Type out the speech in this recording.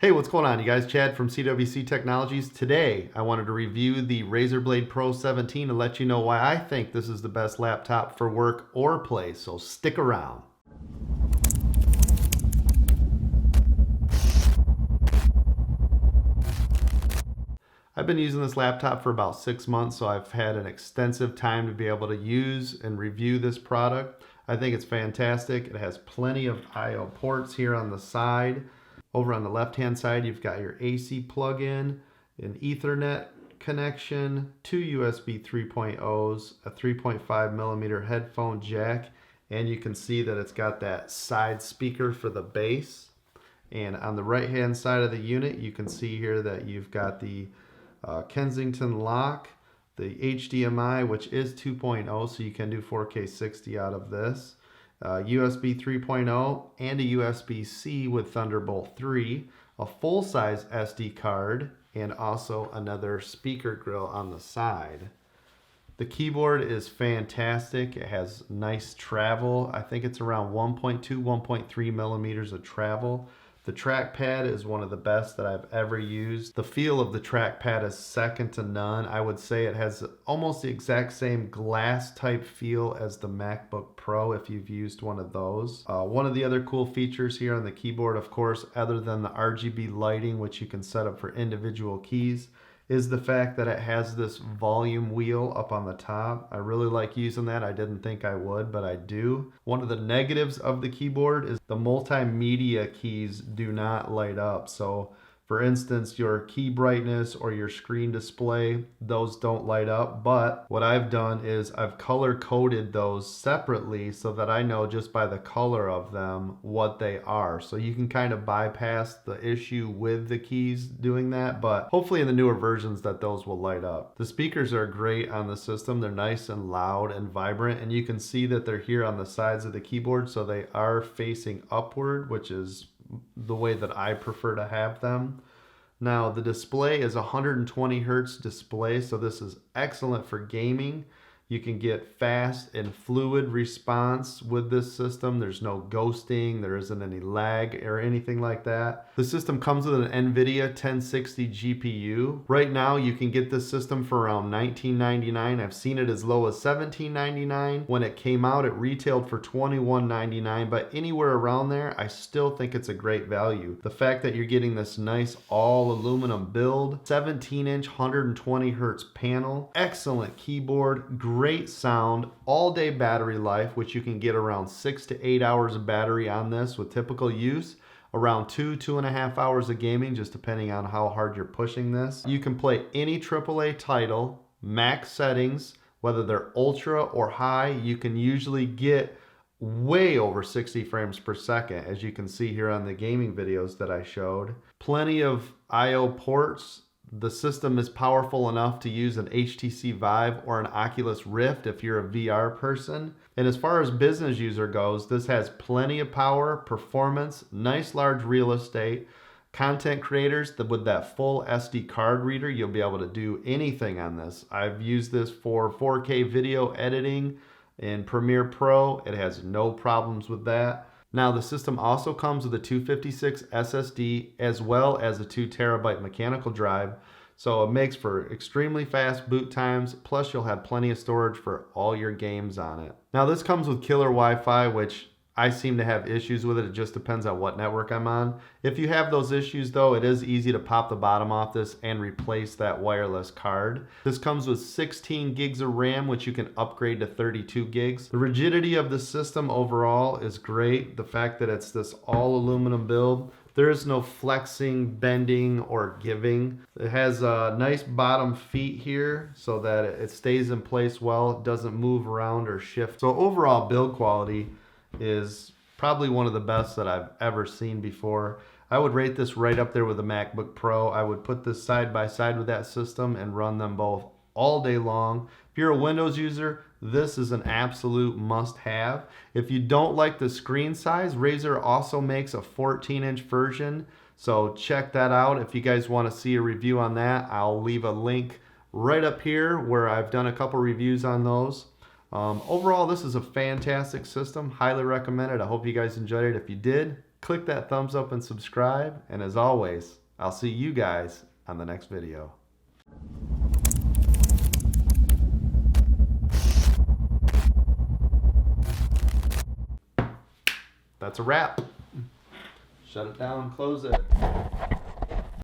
Hey, what's going on, you guys? Chad from CWC Technologies. Today, I wanted to review the Razer Blade Pro 17 and let you know why I think this is the best laptop for work or play, so stick around. I've been using this laptop for about 6 months, so I've had an extensive time to be able to use and review this product. I think it's fantastic. It has plenty of I/O ports here on the side. Over on the left-hand side, you've got your AC plug-in, an Ethernet connection, two USB 3.0s, a 3.5 millimeter headphone jack, and you can see that it's got that side speaker for the bass. And on the right-hand side of the unit, you can see here that you've got the Kensington lock, the HDMI, which is 2.0, so you can do 4K 60 out of this. USB 3.0 and a USB-C with Thunderbolt 3, a full-size SD card, and also another speaker grill on the side. The keyboard is fantastic. It has nice travel. I think it's around 1.2, 1.3 millimeters of travel. The trackpad is one of the best that I've ever used. The feel of the trackpad is second to none. I would say it has almost the exact same glass type feel as the MacBook Pro if you've used one of those. One of the other cool features here on the keyboard, of course, other than the RGB lighting, which you can set up for individual keys, is the fact that it has this volume wheel up on the top. I really like using that. I didn't think I would, but I do. One of the negatives of the keyboard is the multimedia keys do not light up. So for instance, your key brightness or your screen display, those don't light up. But what I've done is I've color coded those separately so that I know just by the color of them what they are. So you can kind of bypass the issue with the keys doing that, but hopefully in the newer versions that those will light up. The speakers are great on the system. They're nice and loud and vibrant, and you can see that they're here on the sides of the keyboard, so they are facing upward, which is the way that I prefer to have them. Now the display is 120 hertz display, so this is excellent for gaming. You can get fast and fluid response with this system. There's no ghosting, there isn't any lag or anything like that. The system comes with an NVidia 1060 GPU. Right now you can get this system for around $19.99. I've seen it as low as $17.99. When it came out, it retailed for $21.99, but anywhere around there, I still think it's a great value. The fact that you're getting this nice all aluminum build, 17-inch 120 hertz panel, excellent keyboard, great sound, all-day battery life, which you can get around 6 to 8 hours of battery on this with typical use, around 2.5 hours of gaming, just depending on how hard you're pushing this. You can play any AAA title, max settings, whether they're ultra or high. You can usually get way over 60 frames per second, as you can see here on the gaming videos that I showed. Plenty of I/O ports. The system is powerful enough to use an HTC Vive or an Oculus Rift if you're a VR person. And as far as business user goes, this has plenty of power, performance, nice large real estate. Content creators, with that full SD card reader, you'll be able to do anything on this. I've used this for 4K video editing in Premiere Pro. It has no problems with that. Now the system also comes with a 256 SSD as well as a 2 terabyte mechanical drive. So it makes for extremely fast boot times, plus you'll have plenty of storage for all your games on it. Now this comes with killer Wi-Fi, which I seem to have issues with it. It just depends on what network I'm on. If you have those issues though, it is easy to pop the bottom off this and replace that wireless card. This comes with 16 gigs of RAM, which you can upgrade to 32 gigs. The rigidity of the system overall is great. The fact that it's this all aluminum build, there is no flexing, bending, or giving. It has nice bottom feet here so that it stays in place well. It doesn't move around or shift. So overall build quality is probably one of the best that I've ever seen before. I would rate this right up there with the MacBook Pro. I would put this side by side with that system and run them both all day long. If you're a Windows user, this is an absolute must-have. If you don't like the screen size, Razer also makes a 14-inch version, so check that out. If you guys want to see a review on that, I'll leave a link right up here where I've done a couple reviews on those. Overall, this is a fantastic system. Highly recommend it. I hope you guys enjoyed it. If you did, click that thumbs up and subscribe. And as always, I'll see you guys on the next video. That's a wrap. Shut it down, close it.